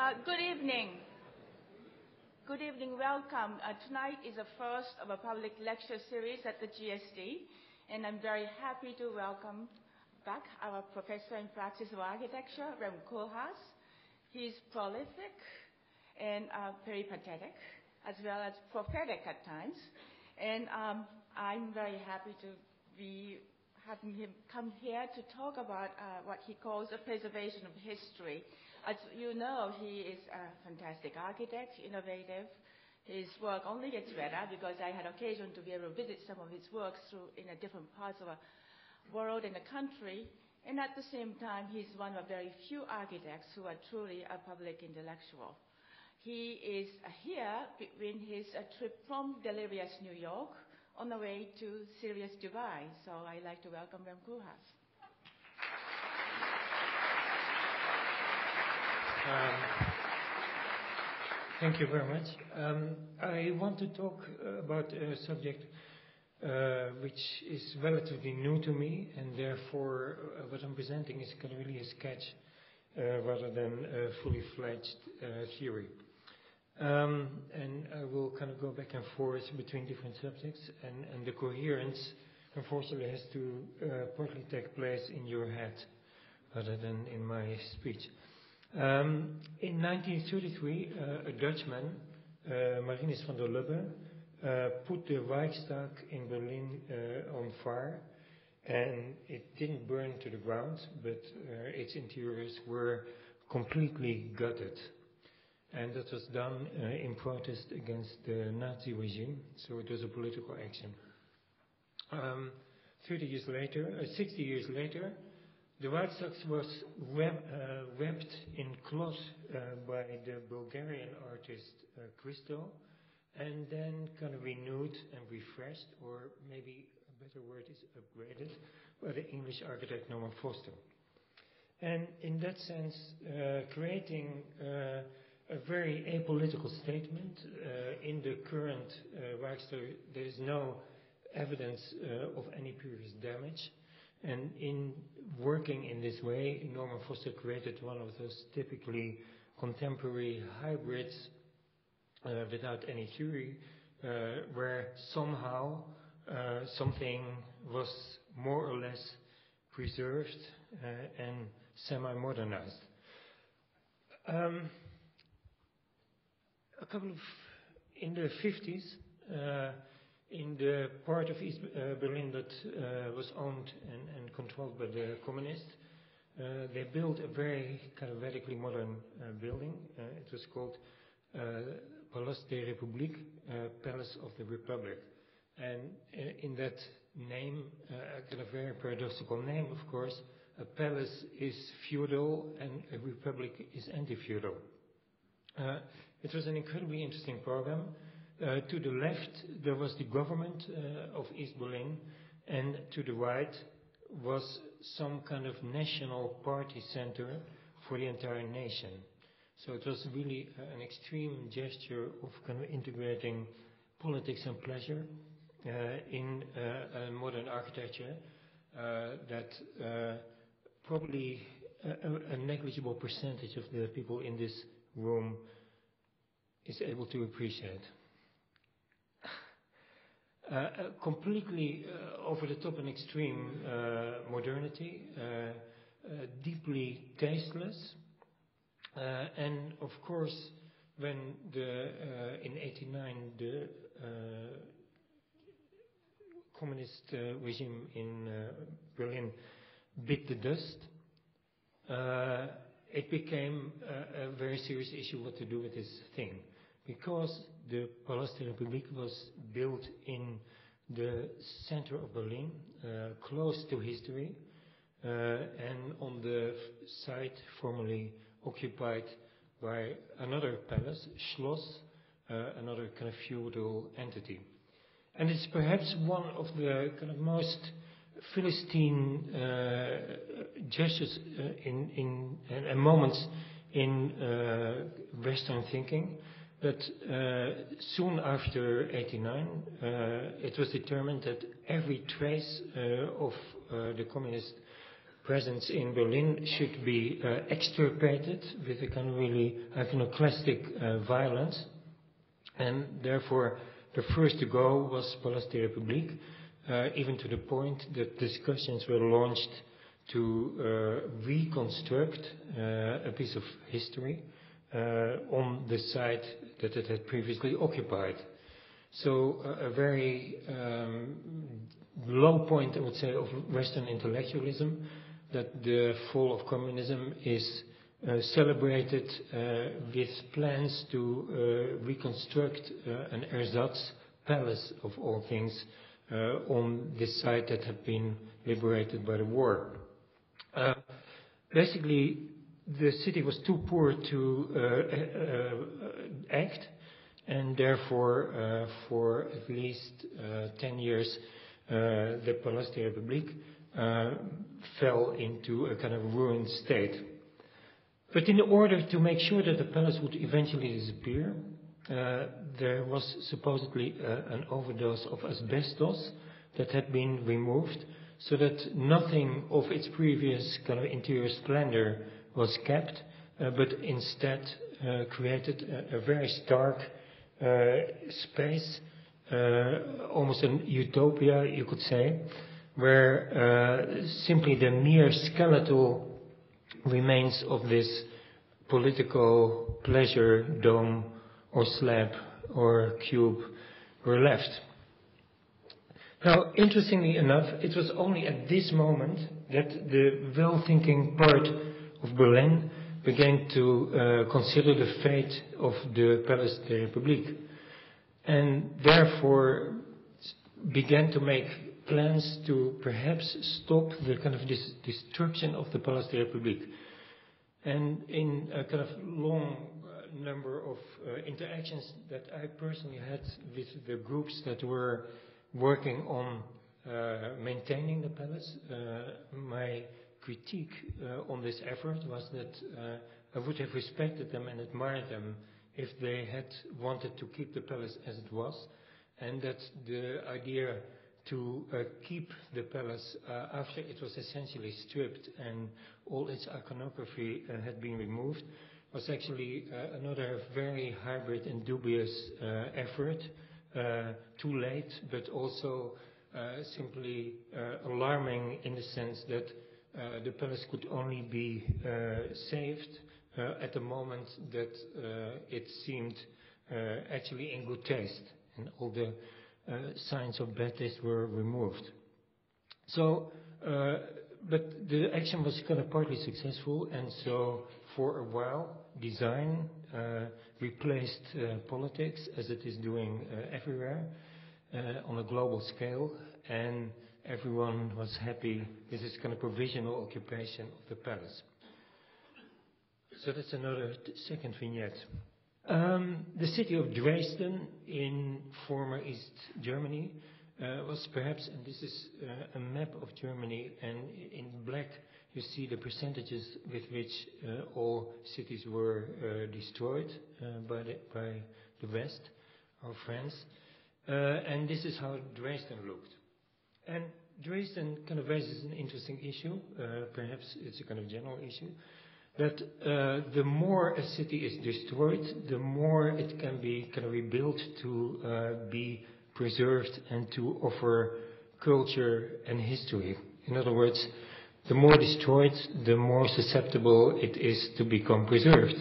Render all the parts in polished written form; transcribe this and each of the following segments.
Good evening. Good evening, welcome. Tonight is the first of a public lecture series at the GSD, and I'm very happy to welcome back our professor in practice of architecture, Rem Koolhaas. He's prolific and peripatetic, as well as prophetic at times. And I'm very happy to be having him come here to talk about what he calls the preservation of history. As you know, he is a fantastic architect, innovative. His work only gets better because I had occasion to be able to visit some of his works in different parts of the world and the country. And at the same time, he's one of very few architects who are truly a public intellectual. He is here between his trip from Delirious, New York, on the way to Sirius Dubai. So I'd like to welcome Rem Koolhaas. Thank you very much. I want to talk about a subject which is relatively new to me, and therefore what I'm presenting is kind of really a sketch rather than a fully fledged theory. And I will kind of go back and forth between different subjects, and the coherence, unfortunately, has to partly take place in your head rather than in my speech. In 1933, a Dutchman, Marinus van der Lubbe, put the Reichstag in Berlin on fire, and it didn't burn to the ground, but its interiors were completely gutted. And that was done in protest against the Nazi regime, so it was a political action. 60 years later, the Reichstag was wrapped in cloth by the Bulgarian artist Christo, and then kind of renewed and refreshed, or maybe a better word is upgraded, by the English architect Norman Foster. And in that sense, creating a very apolitical statement in the current Reichstag, there is no evidence of any previous damage. And in working in this way, Norman Foster created one of those typically contemporary hybrids without any theory, where somehow something was more or less preserved and semi-modernized. In the 50s, in the part of East Berlin that was owned and controlled by the communists, they built a very kind of radically modern building. It was called Palast der Republik, Palace of the Republic. And in that name, a kind of very paradoxical name, of course, a palace is feudal and a republic is anti-feudal. It was an incredibly interesting program. To the left, there was the government of East Berlin, and to the right was some kind of national party center for the entire nation. So it was really an extreme gesture of kind of integrating politics and pleasure in a modern architecture that probably a negligible percentage of the people in this room is able to appreciate. Completely over the top and extreme modernity, deeply tasteless, and of course, when in '89 the communist regime in Berlin bit the dust, it became a very serious issue what to do with this thing. Because the Palast der Republik was built in the center of Berlin, close to history, and on the site formerly occupied by another palace, Schloss, another kind of feudal entity. And it's perhaps one of the kind of most Philistine gestures and moments in Western thinking. But soon after '89, it was determined that every trace of the communist presence in Berlin should be extirpated with a kind of really iconoclastic violence. And therefore, the first to go was Palast der Republik, even to the point that discussions were launched to reconstruct a piece of history on the site that it had previously occupied. So a very low point, I would say, of Western intellectualism, that the fall of communism is celebrated with plans to reconstruct an ersatz palace, of all things, on this site that had been liberated by the war. Basically, the city was too poor to act, and therefore, for at least 10 years, the Palast der Republik fell into a kind of ruined state. But in order to make sure that the palace would eventually disappear, there was supposedly an overdose of asbestos that had been removed, so that nothing of its previous kind of interior splendor was kept, but instead created a very stark space, almost an utopia, you could say, where simply the mere skeletal remains of this political pleasure dome or slab or cube were left. Now, interestingly enough, it was only at this moment that the well-thinking part of Berlin began to consider the fate of the Palast der Republik, and therefore began to make plans to perhaps stop the kind of destruction of the Palast der Republik. And in a kind of long number of interactions that I personally had with the groups that were working on maintaining the palace, my critique on this effort was that I would have respected them and admired them if they had wanted to keep the palace as it was, and that the idea to keep the palace after it was essentially stripped and all its iconography had been removed was actually another very hybrid and dubious effort, too late, but also simply alarming in the sense that the palace could only be saved at the moment that it seemed actually in good taste, and all the signs of bad taste were removed. So, but the action was kind of partly successful, and so for a while, design replaced politics, as it is doing everywhere on a global scale, and everyone was happy with this kind of provisional occupation of the palace. So that's another second vignette. The city of Dresden in former East Germany was perhaps, and this is a map of Germany, and in black you see the percentages with which all cities were destroyed by the West, our friends. And this is how Dresden looked. And Dresden kind of raises an interesting issue, perhaps it's a kind of general issue, that the more a city is destroyed, the more it can be kind of rebuilt to be preserved and to offer culture and history. In other words, the more destroyed, the more susceptible it is to become preserved.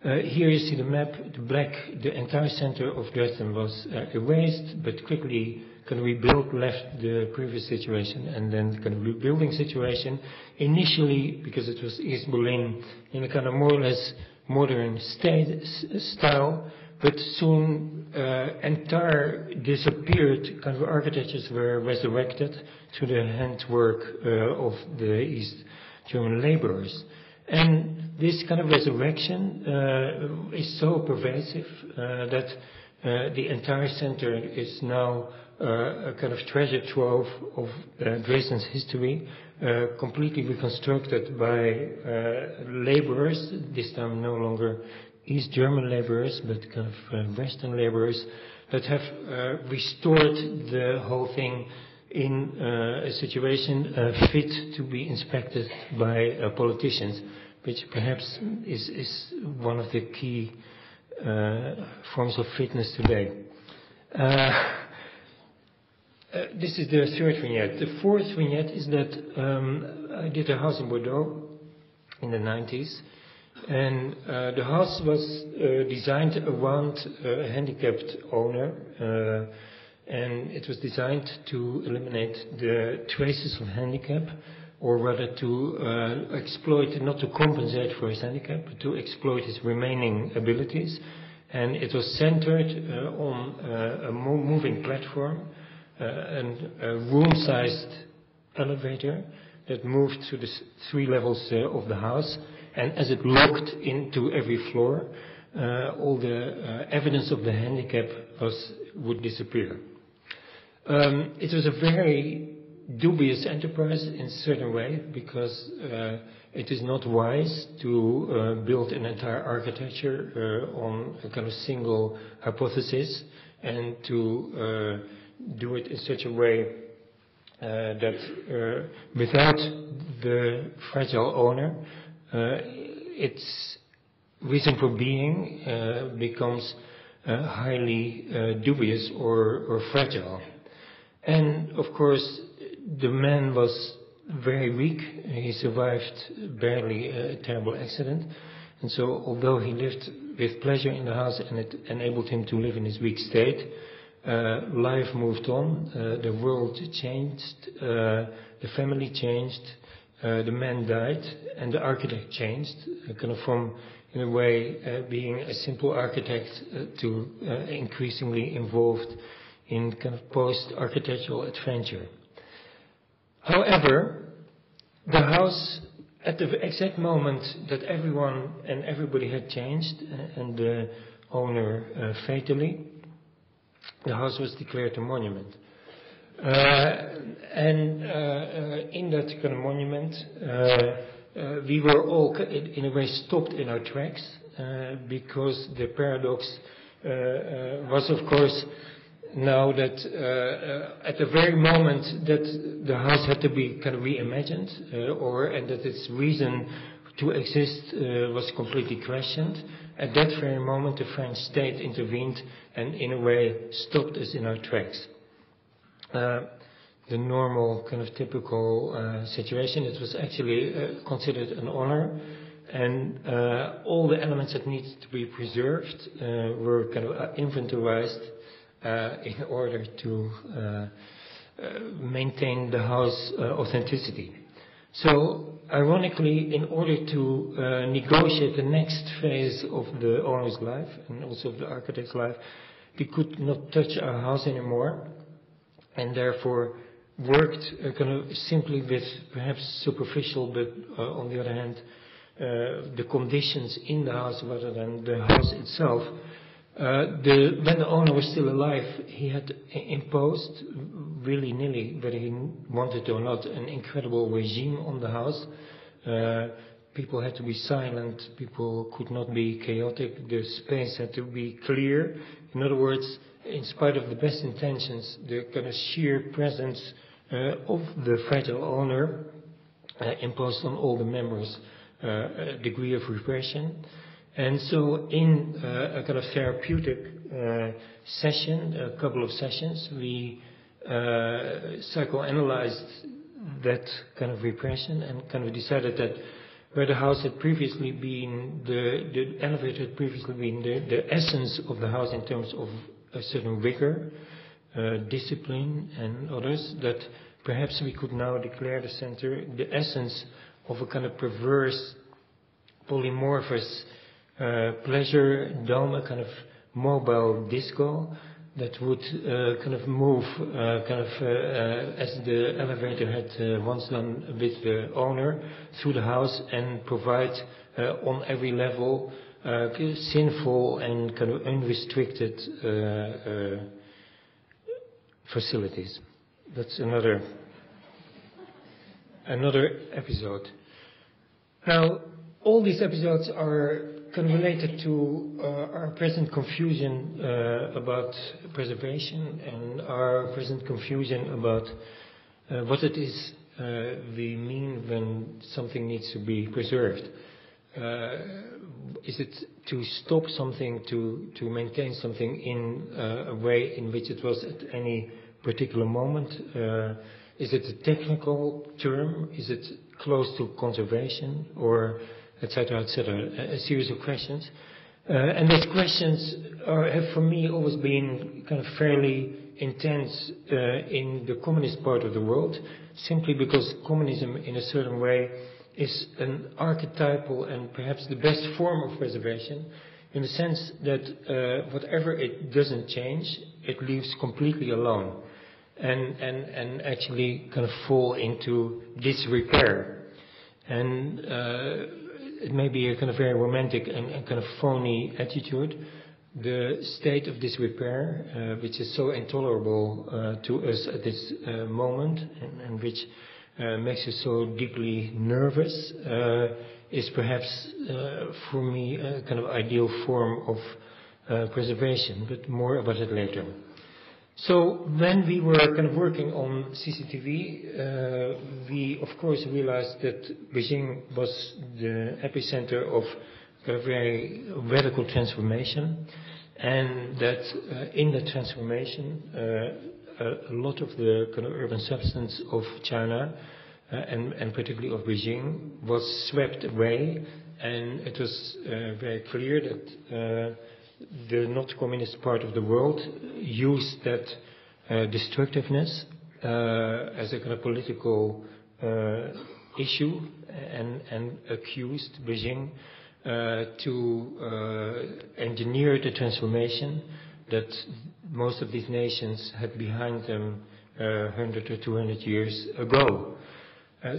Here you see the map, the black, the entire center of Dresden was erased, but quickly kind of rebuilt, left the previous situation, and then kind of rebuilding situation, initially, because it was East Berlin, in a kind of more or less modern style, but soon entire disappeared kind of architectures were resurrected through the handwork of the East German laborers. And this kind of resurrection is so pervasive that the entire center is now a kind of treasure trove of Dresden's history, completely reconstructed by laborers, this time no longer East German laborers, but kind of Western laborers that have restored the whole thing in a situation fit to be inspected by politicians, which perhaps is one of the key forms of fitness today. This is the third vignette. The fourth vignette is that I did a house in Bordeaux in the 90s, and the house was designed around a handicapped owner, and it was designed to eliminate the traces of handicap, or rather to exploit, not to compensate for his handicap, but to exploit his remaining abilities. And it was centered on a moving platform and a room-sized elevator that moved through the 3 levels of the house. And as it locked into every floor, all the evidence of the handicap would disappear. It was a very dubious enterprise in a certain way, because it is not wise to build an entire architecture on a kind of single hypothesis, and to do it in such a way that without the fragile owner, its reason for being becomes highly dubious or fragile. And of course, the man was very weak. He survived barely a terrible accident. And so, although he lived with pleasure in the house and it enabled him to live in his weak state, life moved on, the world changed, the family changed, the man died, and the architect changed, kind of from, in a way, being a simple architect to increasingly involved in kind of post-architectural adventure. However, the house, at the exact moment that everyone and everybody had changed, and the owner fatally, the house was declared a monument. And in that kind of monument, we were all, in a way, stopped in our tracks, because the paradox was, of course, now that at the very moment that the house had to be kind of reimagined, and that its reason to exist was completely questioned, at that very moment the French state intervened and in a way stopped us in our tracks. The normal kind of typical situation, it was actually considered an honor, and all the elements that needed to be preserved were kind of inventorized in order to maintain the house authenticity. So, ironically, in order to negotiate the next phase of the owner's life and also of the architect's life, we could not touch our house anymore, and therefore worked kind of simply with perhaps superficial, but on the other hand, the conditions in the house rather than the house itself. When the owner was still alive, he had imposed willy-nilly, whether he wanted or not, an incredible regime on the house. People had to be silent, people could not be chaotic, the space had to be clear. In other words, in spite of the best intentions, the kind of sheer presence of the fragile owner imposed on all the members a degree of repression. And so in a kind of therapeutic session, a couple of sessions, we psychoanalyzed that kind of repression and kind of decided that where the house had previously been, the elevator had previously been the essence of the house in terms of a certain rigor, discipline and others, that perhaps we could now declare the center the essence of a kind of perverse, polymorphous pleasure dome, a kind of mobile disco that would kind of move as the elevator had once done with the owner through the house and provide on every level sinful and kind of unrestricted facilities. That's another episode. Now, all these episodes are kind of related to our present confusion about preservation and our present confusion about what it is we mean when something needs to be preserved. Is it to stop something, to maintain something in a way in which it was at any particular moment? Is it a technical term? Is it close to conservation, or etc., etc.? A series of questions. And those questions have for me always been kind of fairly intense in the communist part of the world, simply because communism in a certain way is an archetypal and perhaps the best form of preservation, in the sense that whatever it doesn't change, it leaves completely alone and actually kind of fall into disrepair. And it may be a kind of very romantic and kind of phony attitude, the state of disrepair, which is so intolerable to us at this moment, and which makes us so deeply nervous, is perhaps for me a kind of ideal form of preservation, but more about it later. So when we were kind of working on CCTV, we of course realized that Beijing was the epicenter of a very radical transformation, and that in the transformation a lot of the kind of urban substance of China and particularly of Beijing was swept away, and it was very clear that the not communist part of the world used that destructiveness as a kind of political issue and accused Beijing to engineer the transformation that most of these nations had behind them 100 or 200 years ago.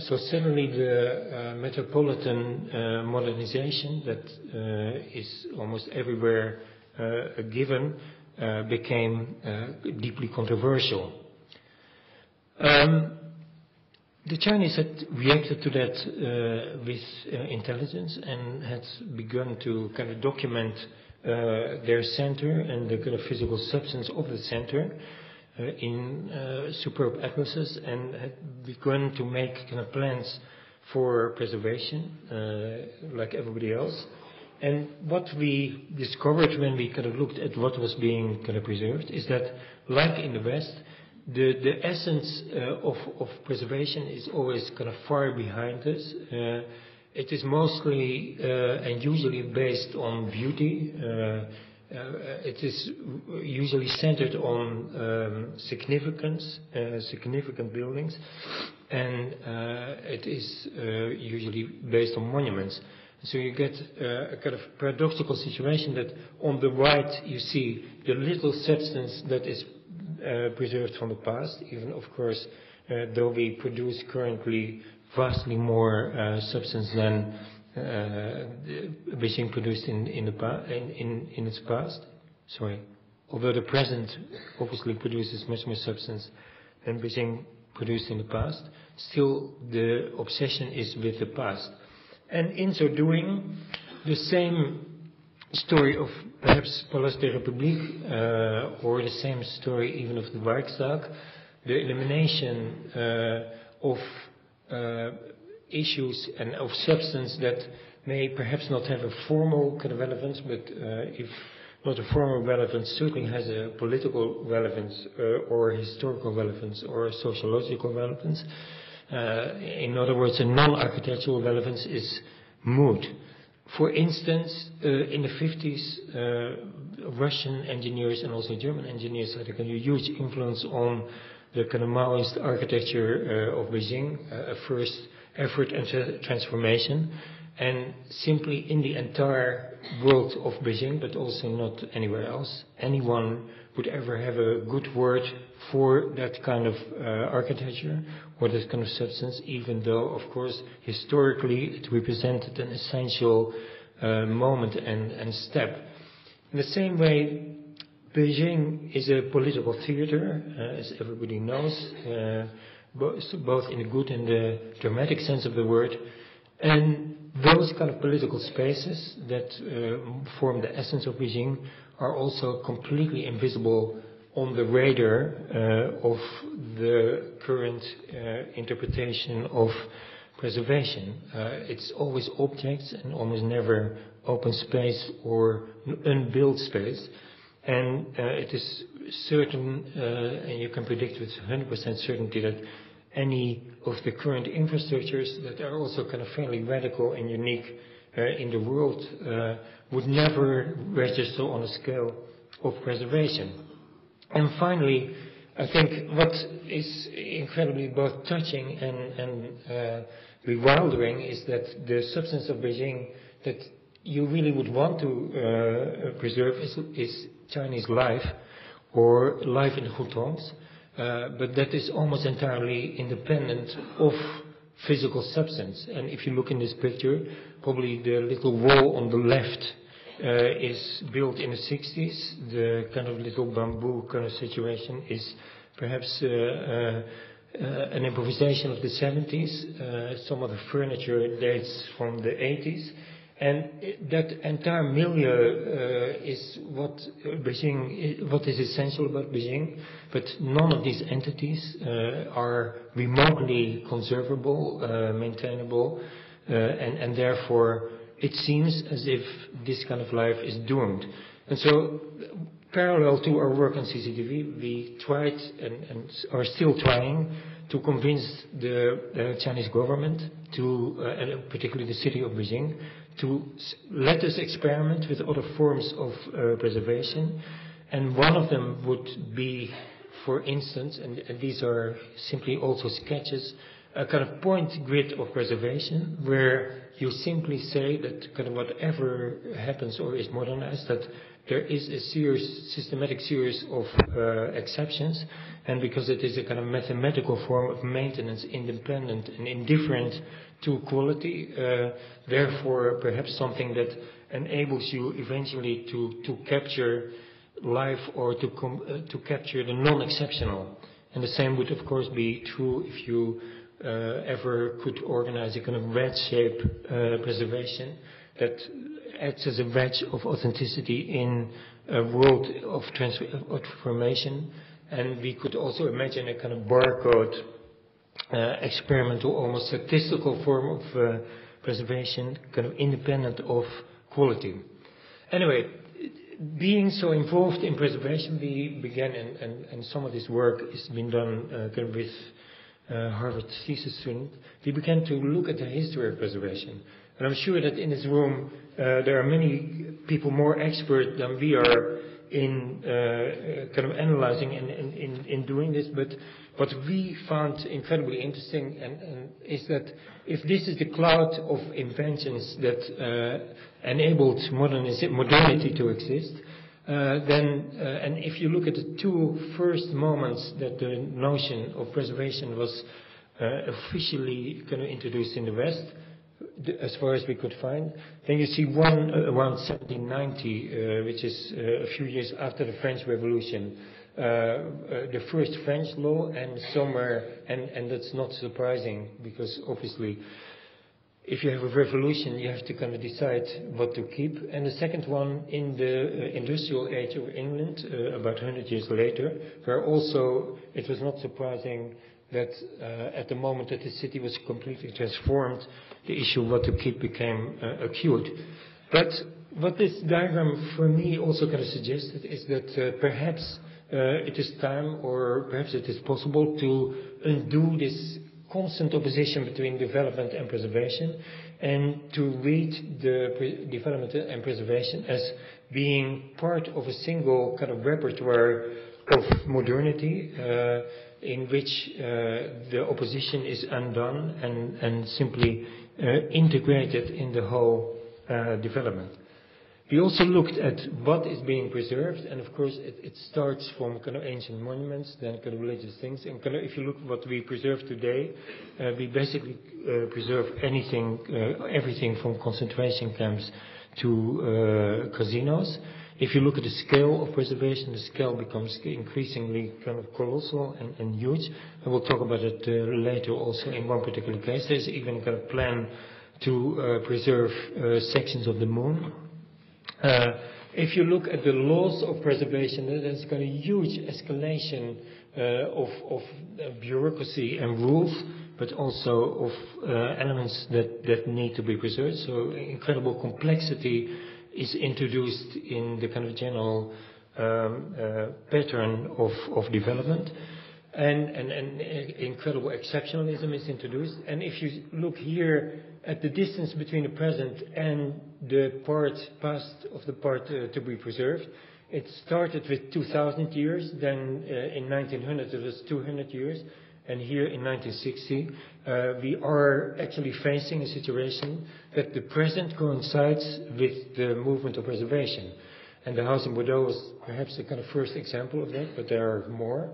So suddenly the metropolitan modernization that is almost everywhere a given became deeply controversial. The Chinese had reacted to that with intelligence and had begun to kind of document their center and the kind of physical substance of the center in superb atlases, and had begun to make kind of plans for preservation like everybody else. And what we discovered when we kind of looked at what was being kind of preserved is that, like in the West, the essence of preservation is always kind of far behind us. It is mostly and usually based on beauty. It is usually centered on significance, significant buildings, and it is usually based on monuments. So you get a kind of paradoxical situation that on the right you see the little substance that is preserved from the past, even of course though we produce currently vastly more substance than Beijing produced in its past. Although the present obviously produces much more substance than Beijing produced in the past, still the obsession is with the past. And in so doing, the same story of perhaps Place de la République, or the same story even of the Reichstag, the elimination of issues and of substance that may perhaps not have a formal kind of relevance, but if not a formal relevance, certainly has a political relevance or historical relevance or a sociological relevance. In other words, a non-architectural relevance is moot. For instance, in the 50s, Russian engineers and also German engineers had a kind of huge influence on the kind of Maoist architecture of Beijing, a first effort and transformation, and simply in the entire world of Beijing, but also not anywhere else, anyone would ever have a good word for that kind of architecture or that kind of substance, even though, of course, historically it represented an essential moment and step. In the same way, Beijing is a political theater, as everybody knows, both in the good and the dramatic sense of the word. And those kind of political spaces that form the essence of Beijing are also completely invisible on the radar of the current interpretation of preservation. It's always objects and almost never open space or unbuilt space. And it is certain, and you can predict with 100% certainty, that any of the current infrastructures that are also kind of fairly radical and unique in the world would never register on a scale of preservation. And finally, I think what is incredibly both touching and bewildering is that the substance of Beijing that you really would want to preserve is Chinese life, or life in hutongs, but that is almost entirely independent of physical substance. And if you look in this picture, probably the little wall on the left is built in the 60s. The kind of little bamboo kind of situation is perhaps an improvisation of the 70s. Some of the furniture dates from the 80s. And that entire milieu is what Beijing, what is essential about Beijing, but none of these entities are remotely conservable, maintainable, and therefore it seems as if this kind of life is doomed. And so, parallel to our work on CCTV, we tried and are still trying to convince the Chinese government to, and particularly the city of Beijing, to let us experiment with other forms of preservation. And one of them would be, for instance, and these are simply also sketches, a kind of point grid of preservation, where you simply say that kind of whatever happens or is modernized, that there is a systematic series of exceptions, and because it is a kind of mathematical form of maintenance, independent and indifferent to quality, therefore perhaps something that enables you eventually to capture life or to capture the non-exceptional. And the same would of course be true if you ever could organize a kind of wedge shape preservation that acts as a wedge of authenticity in a world of transformation. And we could also imagine a kind of barcode experimental, almost statistical form of preservation, kind of independent of quality. Anyway, being so involved in preservation, we began, and some of this work has been done kind of with Harvard thesis student, we began to look at the history of preservation. And I'm sure that in this room there are many people more expert than we are in kind of analyzing and in doing this, but what we found incredibly interesting and is that if this is the cloud of inventions that enabled modernity to exist, then and if you look at the two first moments that the notion of preservation was officially kind of introduced in the West, as far as we could find, then you see one around 1790, which is a few years after the French Revolution, the first French law, and somewhere, and that's not surprising because obviously if you have a revolution you have to kind of decide what to keep. And the second one in the industrial age of England, about 100 years later, where also it was not surprising that at the moment that the city was completely transformed, the issue of what to keep became acute. But what this diagram for me also kind of suggested is that perhaps it is time, or perhaps it is possible, to undo this constant opposition between development and preservation, and to read the development and preservation as being part of a single kind of repertoire of modernity, in which the opposition is undone and simply integrated in the whole development. We also looked at what is being preserved, and of course it starts from kind of ancient monuments, then kind of religious things, and kind of if you look at what we preserve today, we basically preserve everything from concentration camps to casinos. If you look at the scale of preservation, the scale becomes increasingly kind of colossal and huge. And we'll talk about it later also in one particular case. There's even a kind of plan to preserve sections of the moon. If you look at the laws of preservation, there's got a huge escalation of bureaucracy and rules, but also of elements that need to be preserved. So incredible complexity is introduced in the kind of general pattern of development, and incredible exceptionalism is introduced. And if you look here at the distance between the present and the part past of the part to be preserved, it started with 2,000 years, then in 1900 it was 200 years, and here in 1960 we are actually facing a situation that the present coincides with the movement of preservation. And the house in Bordeaux was perhaps the kind of first example of that, but there are more.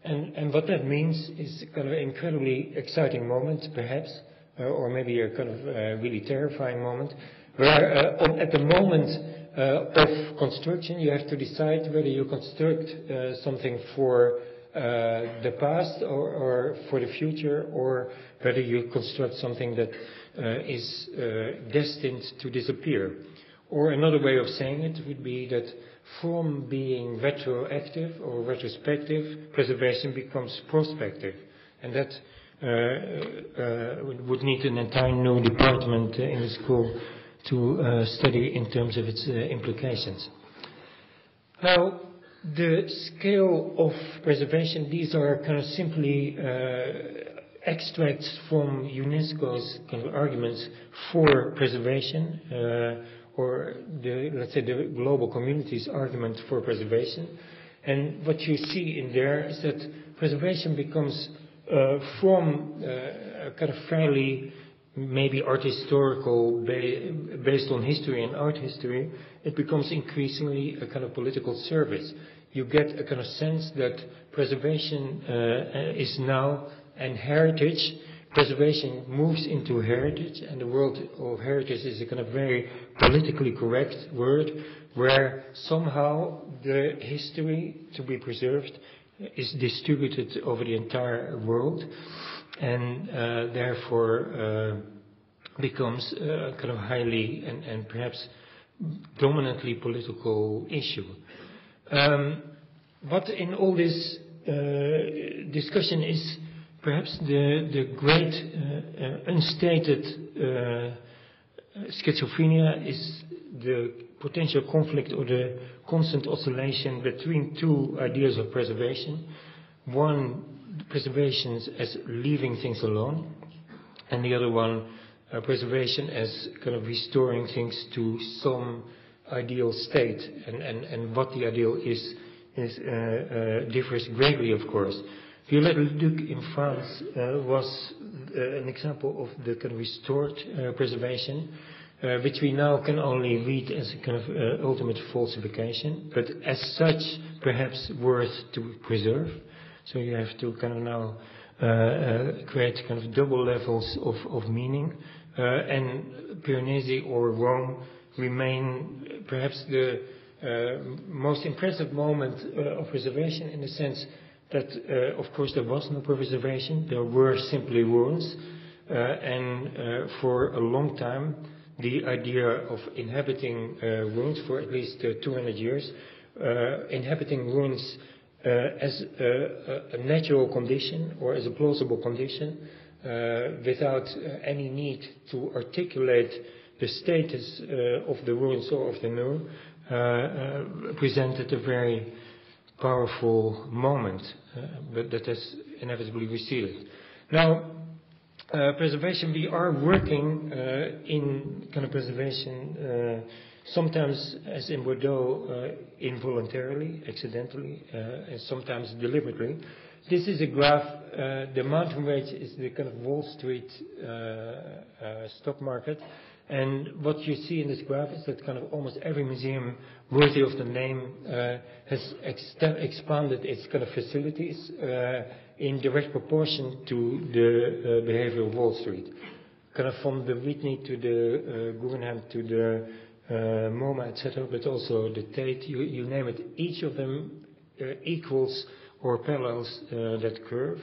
And what that means is kind of an incredibly exciting moment, perhaps, or maybe a kind of really terrifying moment, where at the moment of construction you have to decide whether you construct something for the past or for the future, or whether you construct something that is destined to disappear. Or another way of saying it would be that from being retroactive or retrospective, preservation becomes prospective. And that would need an entire new department in the school to study in terms of its implications. Now, the scale of preservation, these are kind of simply extracts from UNESCO's kind of arguments for preservation, or let's say the global community's argument for preservation. And what you see in there is that preservation becomes from a kind of fairly maybe art historical, based on history and art history, it becomes increasingly a kind of political service. You get a kind of sense that preservation is now, and heritage, preservation moves into heritage, and the word of heritage is a kind of very politically correct word, where somehow the history to be preserved is distributed over the entire world, and therefore becomes a kind of highly and perhaps dominantly political issue. What in all this discussion is perhaps the great unstated schizophrenia is the potential conflict or the constant oscillation between two ideas of preservation. One, preservation as leaving things alone, and the other one, preservation as kind of restoring things to some ideal state, and what the ideal is differs greatly, of course. Viollet-le-Duc in France was an example of the kind of restored preservation, which we now can only read as a kind of ultimate falsification, but as such perhaps worth to preserve. So you have to kind of now create kind of double levels of meaning, and Piranesi or Rome remain perhaps the most impressive moment of preservation, in the sense that of course there was no preservation, there were simply ruins, and for a long time the idea of inhabiting ruins for at least 200 years, inhabiting ruins as a natural condition or as a plausible condition, without any need to articulate the status of the ruins or of the new, presented a very powerful moment, but that has inevitably receded. Now, preservation, we are working in kind of preservation, sometimes, as in Bordeaux, involuntarily, accidentally, and sometimes deliberately. This is a graph. The mountain range is the kind of Wall Street stock market. And what you see in this graph is that kind of almost every museum worthy of the name has expanded its kind of facilities in direct proportion to the behavior of Wall Street. Kind of from the Whitney to the Guggenheim to the MoMA, etc., but also the Tate, you name it. Each of them equals or parallels that curve.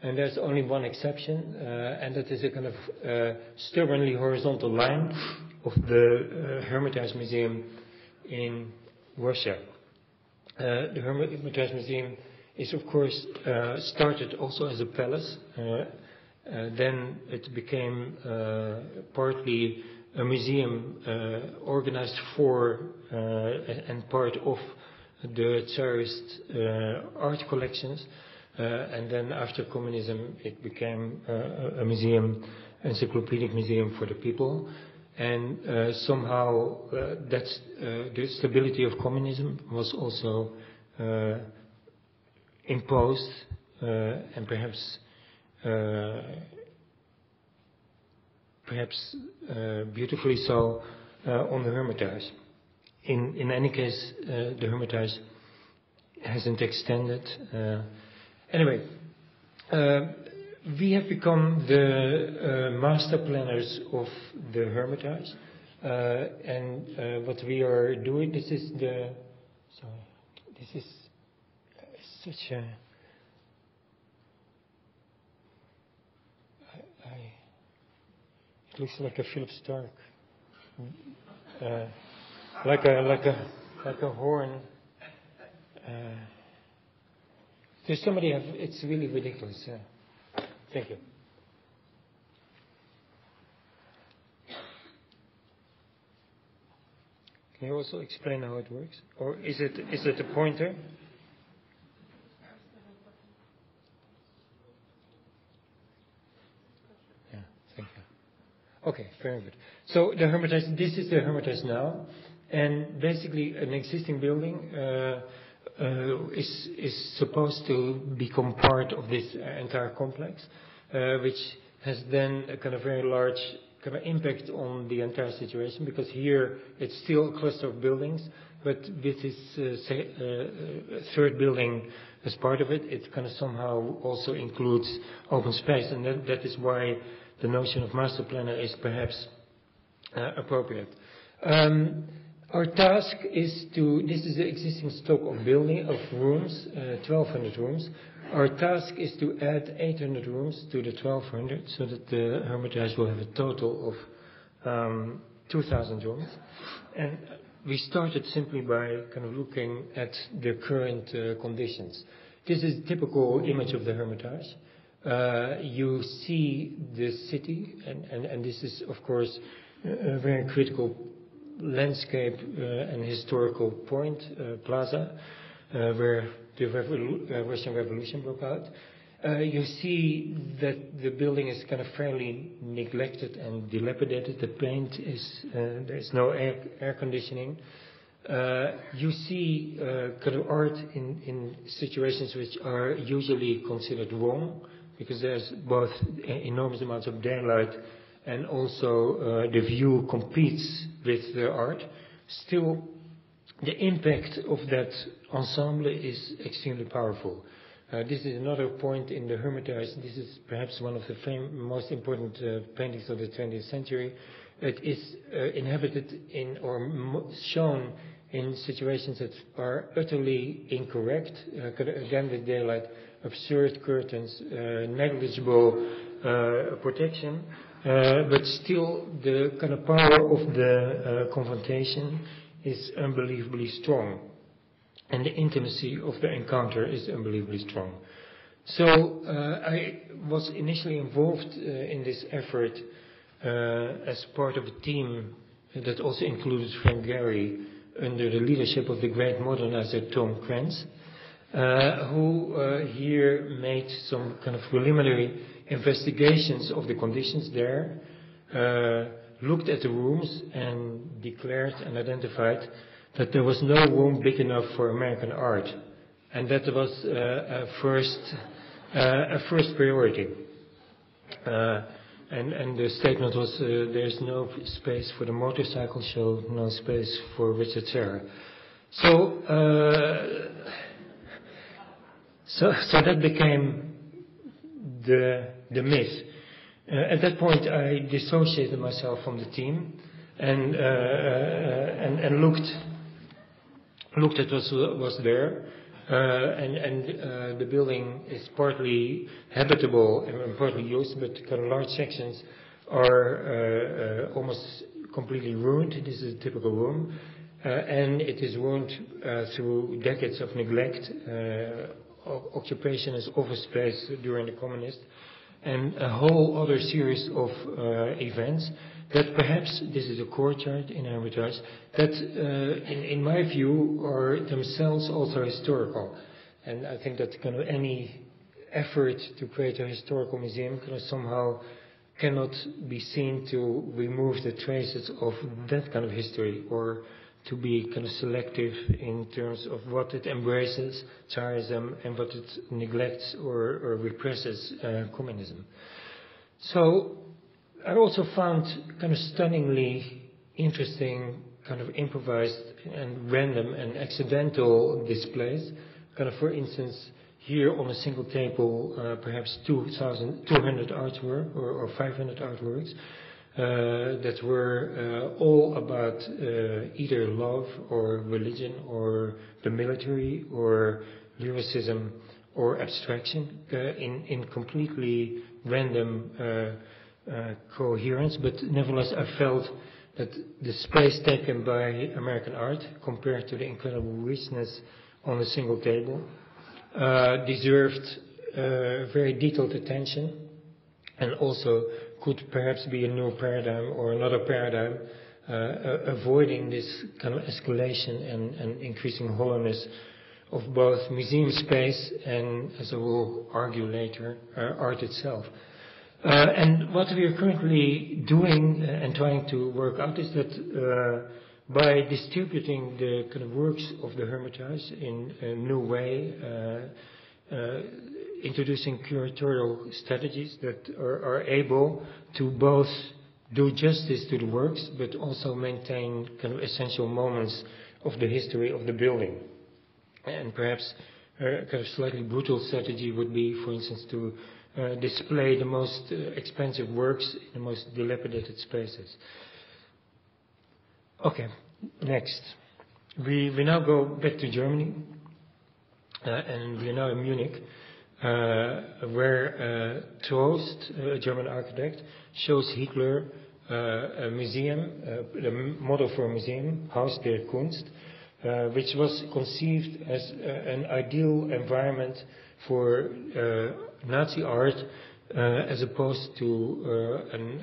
and there's only one exception, and that is a kind of stubbornly horizontal line of the Hermitage Museum in Russia. The Hermitage Museum is, of course, started also as a palace. Then it became partly a museum organized for and part of the Tsarist art collections. And then after communism, it became a museum, encyclopedic museum for the people. And somehow that's the stability of communism was also imposed, and perhaps beautifully so, on the Hermitage. In any case, the Hermitage hasn't extended. Anyway, we have become the master planners of the Hermitage, and what we are doing, this is such a... It looks like a Philip Stark, like a horn. There's somebody have. It's really ridiculous. Thank you. Can you also explain how it works, or is it a pointer? Okay, very good. So the Hermitage, this is the Hermitage now, and basically an existing building is supposed to become part of this entire complex, which has then a kind of very large kind of impact on the entire situation, because here it's still a cluster of buildings, but with this third building as part of it, it kind of somehow also includes open space, and that is why the notion of master planner is perhaps appropriate. Our task is this is the existing stock of rooms, 1,200 rooms. Our task is to add 800 rooms to the 1,200, so that the Hermitage will have a total of 2,000 rooms. And we started simply by kind of looking at the current conditions. This is a typical image of the Hermitage. You see the city, and this is, of course, a very critical landscape and historical point, plaza, where the Russian Revolution broke out. You see that the building is kind of fairly neglected and dilapidated. The paint is, there's no air conditioning. You see kind of art in situations which are usually considered wrong, because there's both enormous amounts of daylight and also the view competes with the art. Still, the impact of that ensemble is extremely powerful. This is another point in the Hermitage. This is perhaps one of the most important paintings of the 20th century. It is inhabited in or shown in situations that are utterly incorrect, again with daylight, absurd curtains, negligible protection, but still the kind of power of the confrontation is unbelievably strong, and the intimacy of the encounter is unbelievably strong. So I was initially involved in this effort as part of a team that also included Frank Gehry, under the leadership of the great modernizer Tom Krantz, who here made some kind of preliminary investigations of the conditions there, looked at the rooms and declared and identified that there was no room big enough for American art, and that was a first priority. And the statement was, there's no space for the motorcycle show, no space for Richard Serra. So that became the myth. At that point, I dissociated myself from the team and looked at what was there. The building is partly habitable and partly used, but kind of large sections are almost completely ruined. This is a typical room, and it is ruined through decades of neglect, occupation as office space during the communists, and a whole other series of events that perhaps, this is a courtyard in Hermitage, that in my view are themselves also historical. And I think that kind of any effort to create a historical museum kind of somehow cannot be seen to remove the traces of that kind of history, or to be kind of selective in terms of what it embraces, Tsarism, and what it neglects or represses, communism. So I also found kind of stunningly interesting, kind of improvised and random and accidental displays. Kind of, for instance, here on a single table, perhaps 200 artwork or 500 artworks that were all about either love or religion or the military or lyricism or abstraction in completely random coherence, but nevertheless I felt that the space taken by American art compared to the incredible richness on a single table deserved very detailed attention, and also could perhaps be a new paradigm or another paradigm, avoiding this kind of escalation and increasing hollowness of both museum space and, as I will argue later, art itself. And what we are currently doing and trying to work out is that by distributing the kind of works of the Hermitage in a new way, introducing curatorial strategies that are able to both do justice to the works, but also maintain kind of essential moments of the history of the building. And perhaps a kind of slightly brutal strategy would be, for instance, to display the most expensive works in the most dilapidated spaces. Okay, next. We now go back to Germany, and we are now in Munich, where Trost, a German architect, shows Hitler a museum, the model for a museum, Haus der Kunst, which was conceived as an ideal environment for Nazi art, as opposed to an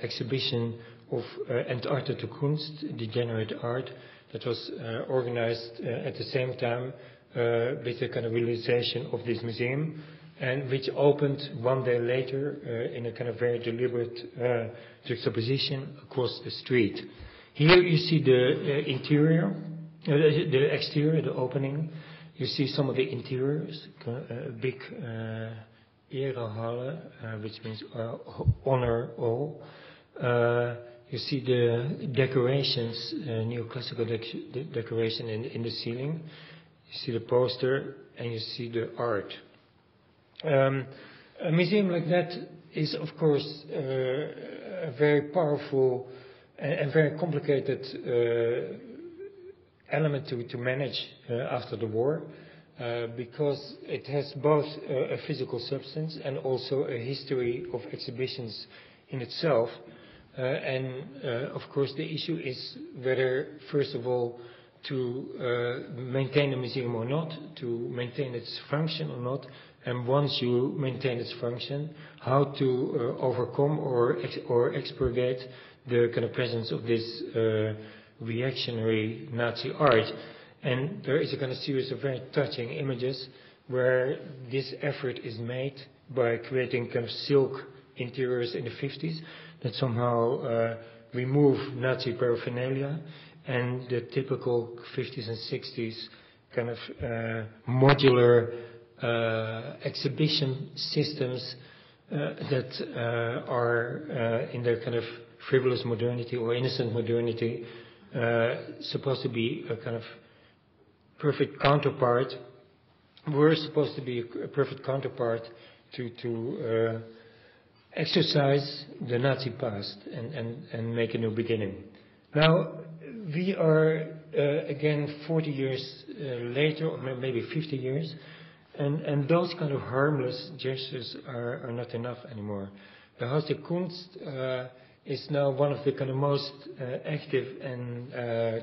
exhibition of Entartete Kunst, degenerate art, that was organized at the same time with the kind of realization of this museum, and which opened one day later in a kind of very deliberate juxtaposition across the street. Here you see the interior, the exterior, the opening. You see some of the interiors, a big Ehrehalle, which means honor all. You see the decorations, neoclassical decoration in the ceiling. You see the poster, and you see the art. A museum like that is, of course, a very powerful and very complicated element to manage after the war, because it has both a physical substance and also a history of exhibitions in itself. Of course, the issue is whether, first of all, to maintain a museum or not, to maintain its function or not, and once you maintain its function, how to overcome or expurgate the kind of presence of this reactionary Nazi art. And there is a kind of series of very touching images where this effort is made by creating kind of silk interiors in the 50s that somehow remove Nazi paraphernalia and the typical 50s and 60s kind of modular exhibition systems that are in their kind of frivolous modernity or innocent modernity supposed to be a kind of perfect counterpart, were supposed to be a perfect counterpart to exercise the Nazi past and make a new beginning. Now, we are again 40 years later, or maybe 50 years, and those kind of harmless gestures are not enough anymore. The Haus der Kunst is now one of the kind of most active and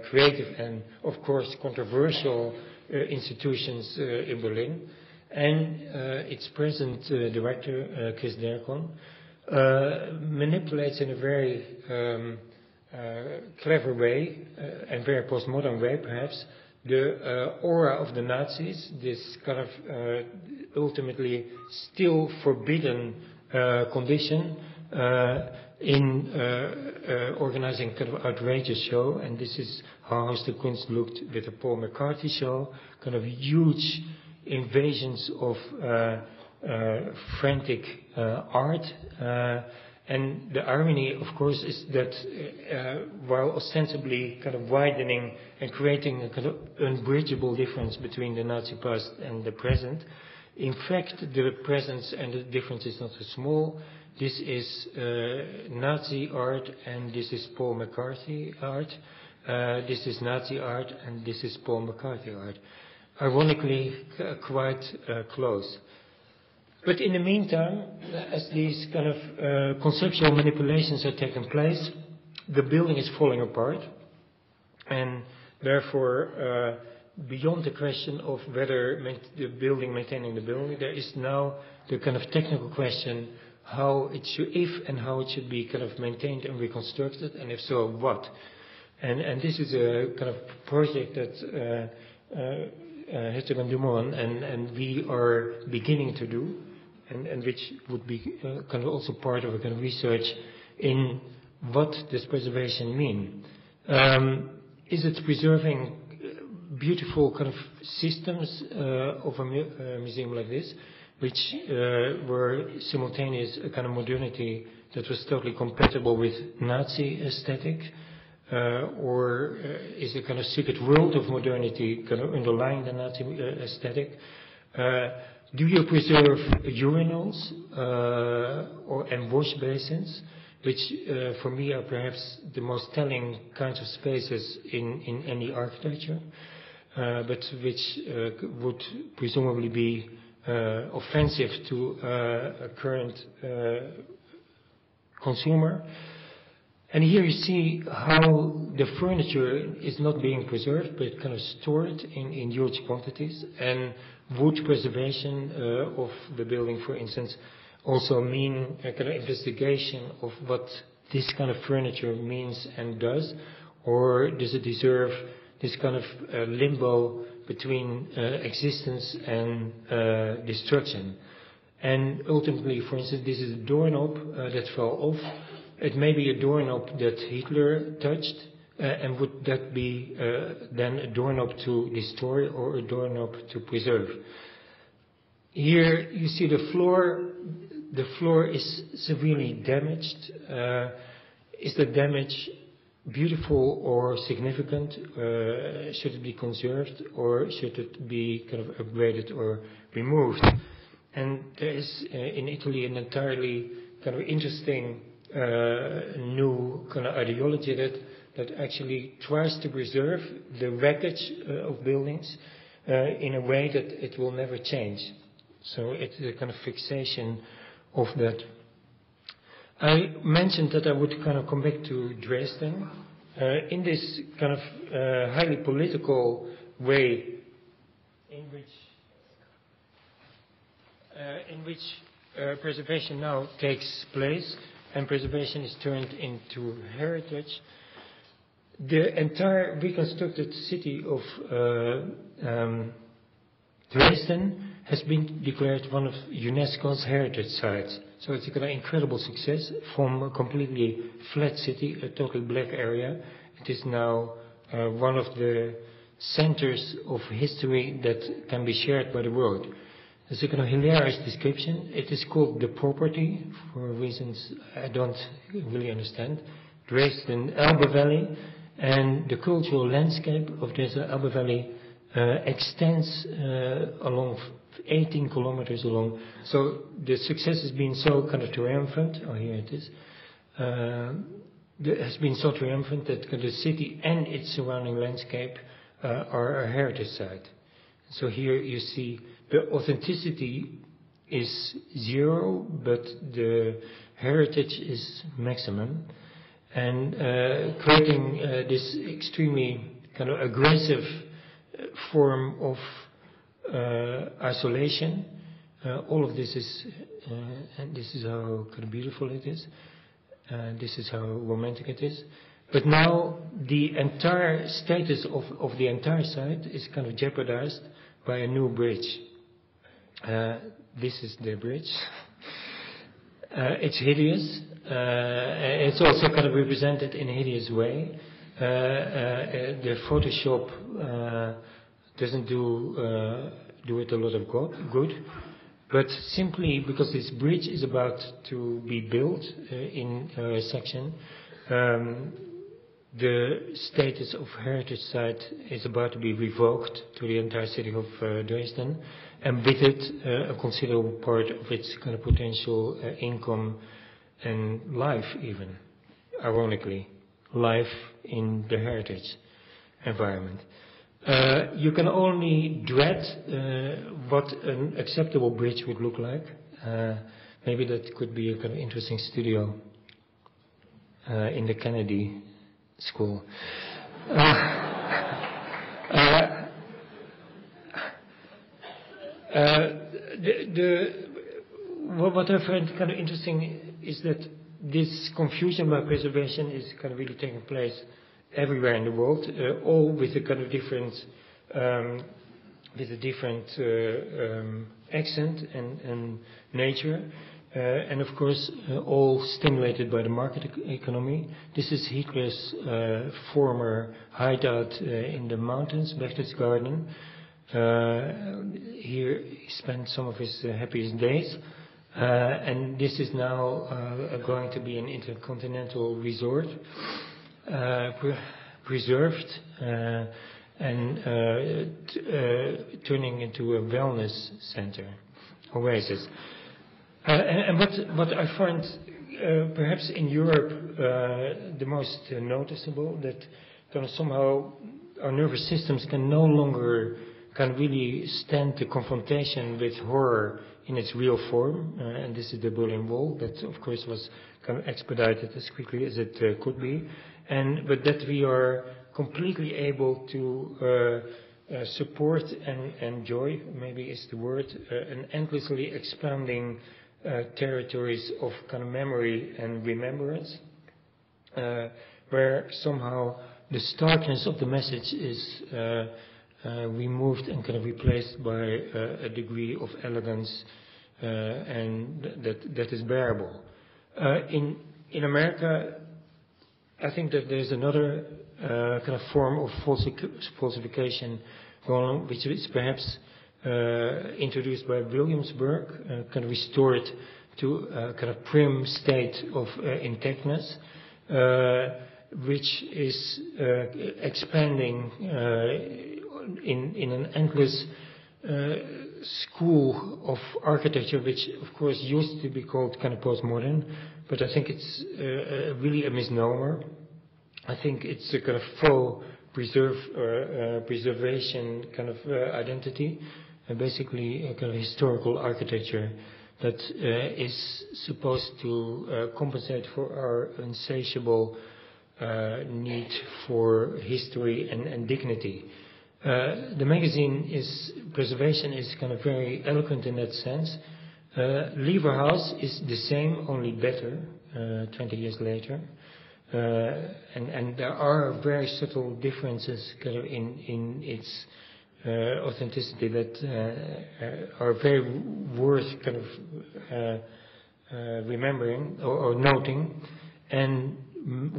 creative and, of course, controversial institutions in Berlin. And its present director, Chris Derkon, manipulates in a very clever way and very postmodern way, perhaps, the aura of the Nazis, this kind of ultimately still forbidden condition in organizing kind of outrageous show. And this is how Haus der Kunst looked with the Paul McCarthy show, kind of huge invasions of frantic art. And the irony, of course, is that while ostensibly kind of widening and creating a kind of unbridgeable difference between the Nazi past and the present, in fact, the presence and the difference is not so small. This is Nazi art and this is Paul McCarthy art. This is Nazi art and this is Paul McCarthy art. Ironically, quite close. But in the meantime, as these kind of conceptual manipulations are taking place, the building is falling apart, and therefore, beyond the question of whether the building maintaining the building, there is now the kind of technical question how it should, if and how it should be kind of maintained and reconstructed, and if so, what. And this is a kind of project that Hester van Dumont and we are beginning to do, and which would be kind of also part of a kind of research in what does preservation mean. Is it preserving beautiful kind of systems of a museum like this, which were simultaneous a kind of modernity that was totally compatible with Nazi aesthetic, or is it kind of secret world of modernity kind of underlying the Nazi aesthetic? Do you preserve urinals and wash basins, which for me are perhaps the most telling kinds of spaces in any architecture, but which would presumably be offensive to a current consumer? And here you see how the furniture is not being preserved, but kind of stored in huge quantities. And would preservation of the building, for instance, also mean a kind of investigation of what this kind of furniture means and does? Or does it deserve this kind of limbo between existence and destruction? And ultimately, for instance, this is a doorknob that fell off. It may be a doorknob that Hitler touched, and would that be then a doorknob to destroy or a doorknob to preserve? Here you see the floor. The floor is severely damaged. Is the damage beautiful or significant? Should it be conserved or should it be kind of upgraded or removed? And there is in Italy an entirely kind of interesting new kind of ideology that actually tries to preserve the wreckage of buildings in a way that it will never change. So it's a kind of fixation of that. I mentioned that I would kind of come back to Dresden in this kind of highly political way in which preservation now takes place, and preservation is turned into heritage. The entire reconstructed city of Dresden has been declared one of UNESCO's heritage sites. So it's an incredible success. From a completely flat city, a totally black area, it is now one of the centers of history that can be shared by the world. There's a kind of hilarious description. It is called the property, for reasons I don't really understand. Dresden Elbe Valley, and the cultural landscape of this Elbe Valley extends along 18 kilometers along. So the success has been so kind of triumphant. Oh, here it is. has been so triumphant that the city and its surrounding landscape are a heritage site. So here you see the authenticity is 0, but the heritage is maximum, and creating this extremely kind of aggressive form of isolation. All of this is, and this is how kind of beautiful it is. This is how romantic it is. But now the entire status of the entire site is kind of jeopardized by a new bridge. This is the bridge. It's hideous. It's also kind of represented in a hideous way. The Photoshop doesn't do it a lot of good. But simply because this bridge is about to be built in a section, the status of heritage site is about to be revoked to the entire city of Dresden, and with it a considerable part of its kind of potential income and life, even, ironically, life in the heritage environment. You can only dread what an acceptable bridge would look like. Maybe that could be a kind of interesting studio in the Kennedy School. What I find kind of interesting is that this confusion about preservation is kind of really taking place everywhere in the world, all with a kind of different, accent and nature, and of course all stimulated by the market economy. This is Hitler's former hideout in the mountains, Berchtesgaden. Here he spent some of his happiest days, and this is now going to be an intercontinental resort. Preserved and turning into a wellness center, oasis. And what I find perhaps in Europe the most noticeable, that kind of somehow our nervous systems can no longer can really stand the confrontation with horror in its real form, and this is the Berlin Wall that of course was kind of expedited as quickly as it could be. But that we are completely able to support and enjoy, maybe is the word, an endlessly expanding territories of kind of memory and remembrance, where somehow the starkness of the message is removed and kind of replaced by a degree of elegance, and that is bearable. In America, I think that there's another kind of form of falsification going on, which is perhaps introduced by Williamsburg, kind of restored to a kind of prim state of intactness, which is expanding in an endless school of architecture, which of course used to be called kind of postmodern, but I think it's really a misnomer. I think it's a kind of faux preservation kind of identity, basically a kind of historical architecture that is supposed to compensate for our insatiable need for history and dignity. The magazine preservation is kind of very eloquent in that sense. Leverhouse is the same, only better, 20 years later. And there are very subtle differences kind of in its authenticity that are very worth kind of remembering or noting. And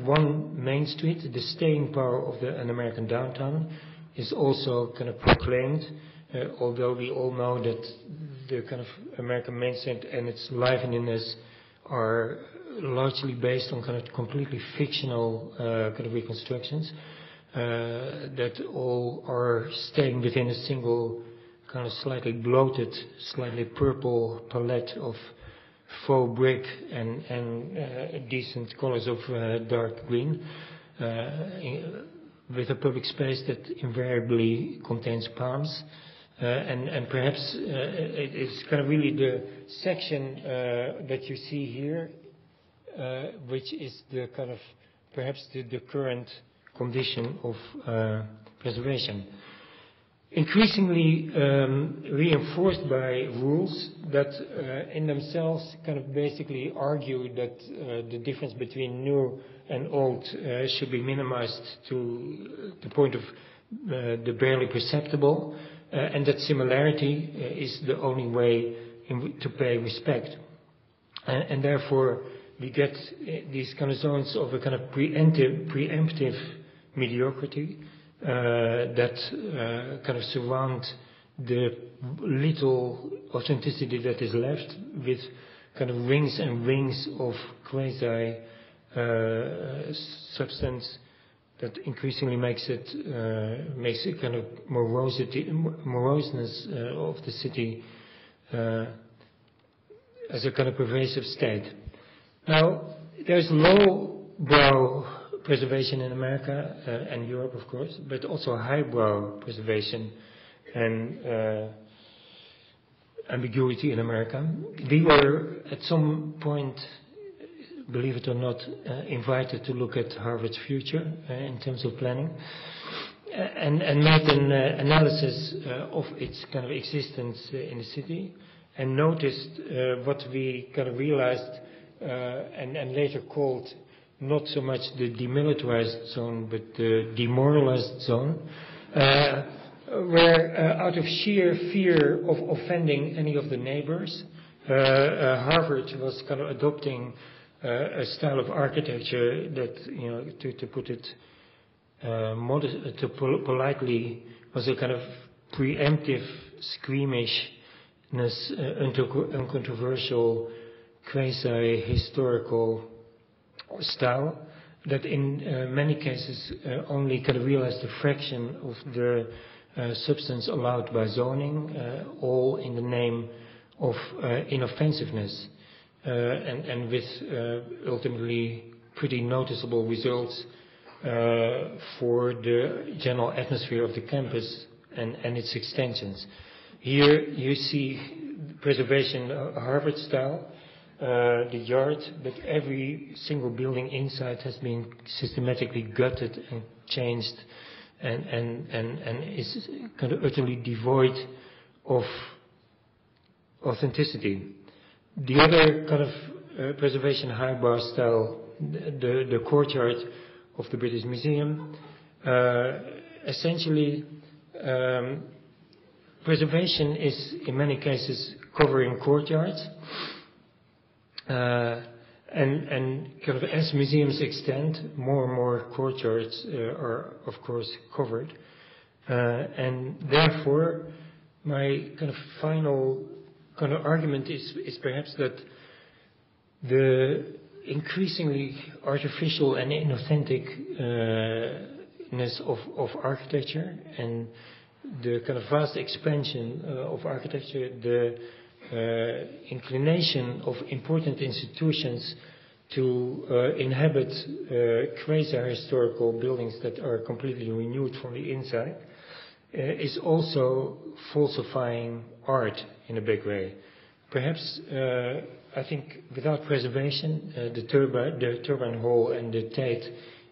one Main Street, the staying power of an American downtown, is also kind of proclaimed, although we all know that the kind of American Main Street and its liveliness are largely based on kind of completely fictional kind of reconstructions that all are staying within a single kind of slightly bloated, slightly purple palette of faux brick and decent colors of dark green, with a public space that invariably contains palms. And perhaps it's kind of really the section that you see here, which is the kind of perhaps the current condition of preservation. Increasingly reinforced by rules that in themselves kind of basically argue that the difference between new and old should be minimized to the point of the barely perceptible, and that similarity is the only way to pay respect. And therefore we get these kind of zones of a kind of preemptive mediocrity that kind of surround the little authenticity that is left with kind of rings and rings of quasi substance that increasingly makes it kind of moroseness of the city as a kind of pervasive state. Now, there's low-brow preservation in America and Europe, of course, but also highbrow preservation and ambiguity in America. We were at some point, believe it or not, invited to look at Harvard's future in terms of planning, and made an analysis of its kind of existence in the city, and noticed what we kind of realized and later called not so much the demilitarized zone, but the demoralized zone, where out of sheer fear of offending any of the neighbors, Harvard was kind of adopting a style of architecture that, you know, to put it politely, was a kind of preemptive squeamishness, uncontroversial, quasi-historical style that in many cases only kind of realized a fraction of the substance allowed by zoning, all in the name of inoffensiveness, and with ultimately pretty noticeable results for the general atmosphere of the campus and its extensions. Here you see preservation Harvard style, the yard, but every single building inside has been systematically gutted and changed and is kind of utterly devoid of authenticity. The other kind of preservation highbrow style, the courtyard of the British Museum, essentially preservation is in many cases covering courtyards, and kind of as museums extend, more and more courtyards are of course covered, and therefore my kind of final kind of argument is perhaps that the increasingly artificial and inauthenticness of architecture and the kind of vast expansion of architecture, the inclination of important institutions to inhabit quasi-historical buildings that are completely renewed from the inside, is also falsifying art in a big way. Perhaps, I think without preservation, the Turbine Hall and the Tate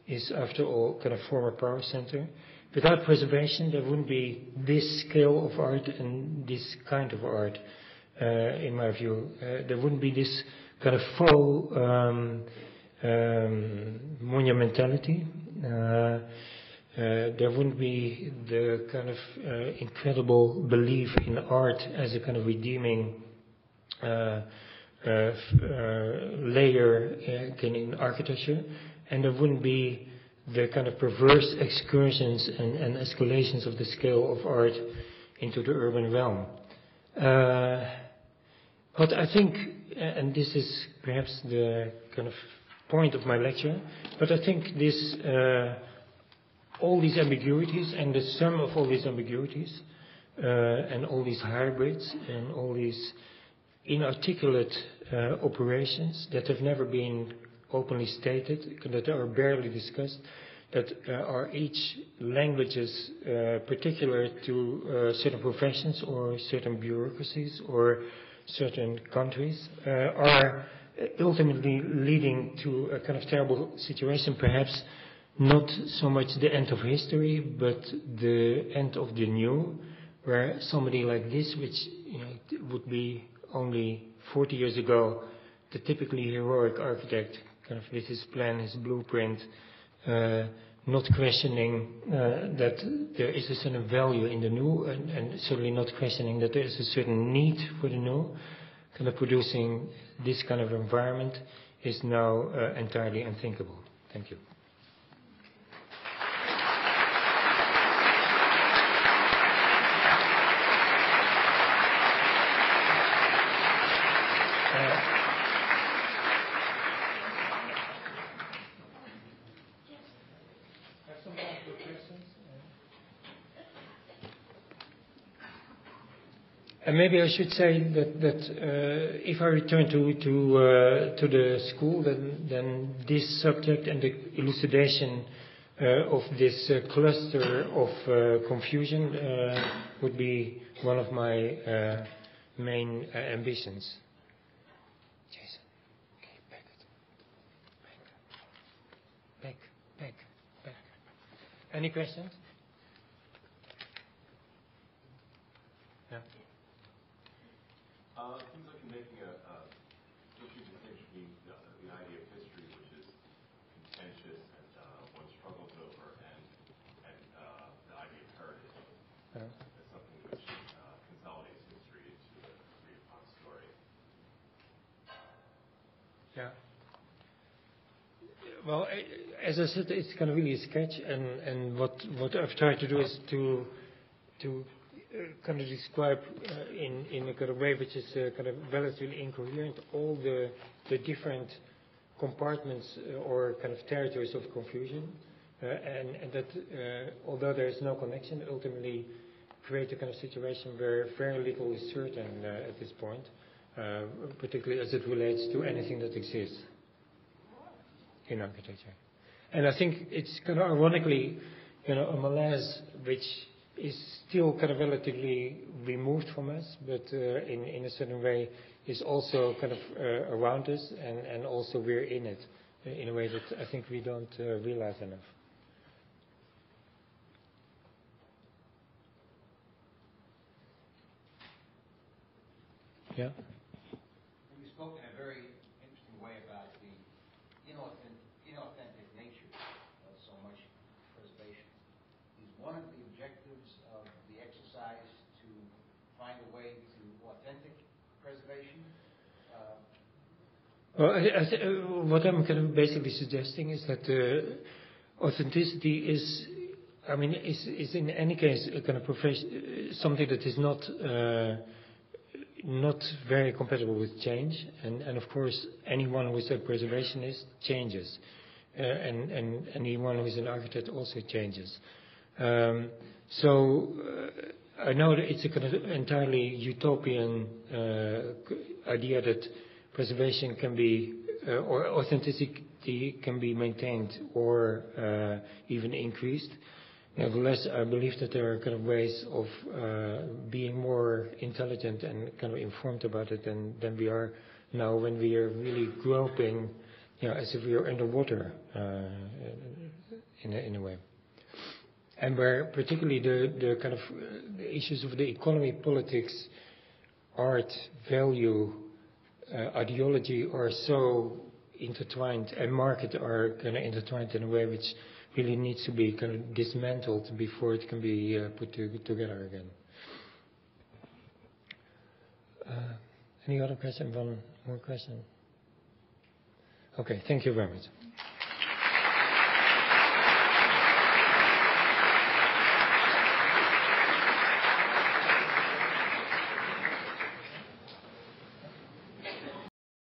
is after all kind of former power center. Without preservation, there wouldn't be this scale of art and this kind of art, in my view. There wouldn't be this kind of faux monumentality. There wouldn't be the kind of incredible belief in art as a kind of redeeming layer in architecture, and there wouldn't be the kind of perverse excursions and escalations of the scale of art into the urban realm. But I think, and this is perhaps the kind of point of my lecture, but I think this all these ambiguities and the sum of all these ambiguities and all these hybrids and all these inarticulate operations that have never been openly stated, that are barely discussed, that are each languages particular to certain professions or certain bureaucracies or certain countries, are ultimately leading to a kind of terrible situation, perhaps not so much the end of history, but the end of the new, where somebody like this, which would be only 40 years ago, the typically heroic architect, kind of with his plan, his blueprint, not questioning that there is a certain value in the new, and certainly not questioning that there is a certain need for the new, kind of producing this kind of environment is now entirely unthinkable. Thank you. And maybe I should say that if I return to the school, then this subject and the elucidation of this cluster of confusion would be one of my main ambitions. Jason, okay, back. Any questions? Yeah. It seems like you're making interesting distinction between the idea of history, which is contentious and one struggles over, and the idea of heritage as something which consolidates history into a agreed-upon story. Yeah. Well, as I said, it's kind of really a sketch, and what I've tried to do is to kind of describe in a kind of way which is kind of relatively incoherent all the different compartments or kind of territories of confusion, and that although there is no connection, ultimately create a kind of situation where very little is certain at this point, particularly as it relates to anything that exists in architecture. And I think it's kind of ironically, a malaise which is still kind of relatively removed from us, but in a certain way is also kind of around us, and also we're in it in a way that I think we don't realize enough. Yeah. You spoke in a very interesting way about the inauthentic nature of so much preservation. Is one of the objectives of the exercise to find a way to authentic preservation? Well, what I'm kind of basically suggesting is that authenticity is in any case a kind of something that is not very compatible with change, and of course anyone who is a preservationist changes, and anyone who is an architect also changes. So I know that it's a kind of entirely utopian idea that preservation can be or authenticity can be maintained or even increased. Nevertheless, I believe that there are kind of ways of being more intelligent and kind of informed about it than we are now, when we are really groping, as if we are underwater in a way. And where particularly the kind of the issues of the economy, politics, art, value, ideology are so intertwined, and market are kind of intertwined in a way which really needs to be kind of dismantled before it can be put together again. Any other question? One more question? Okay, thank you very much.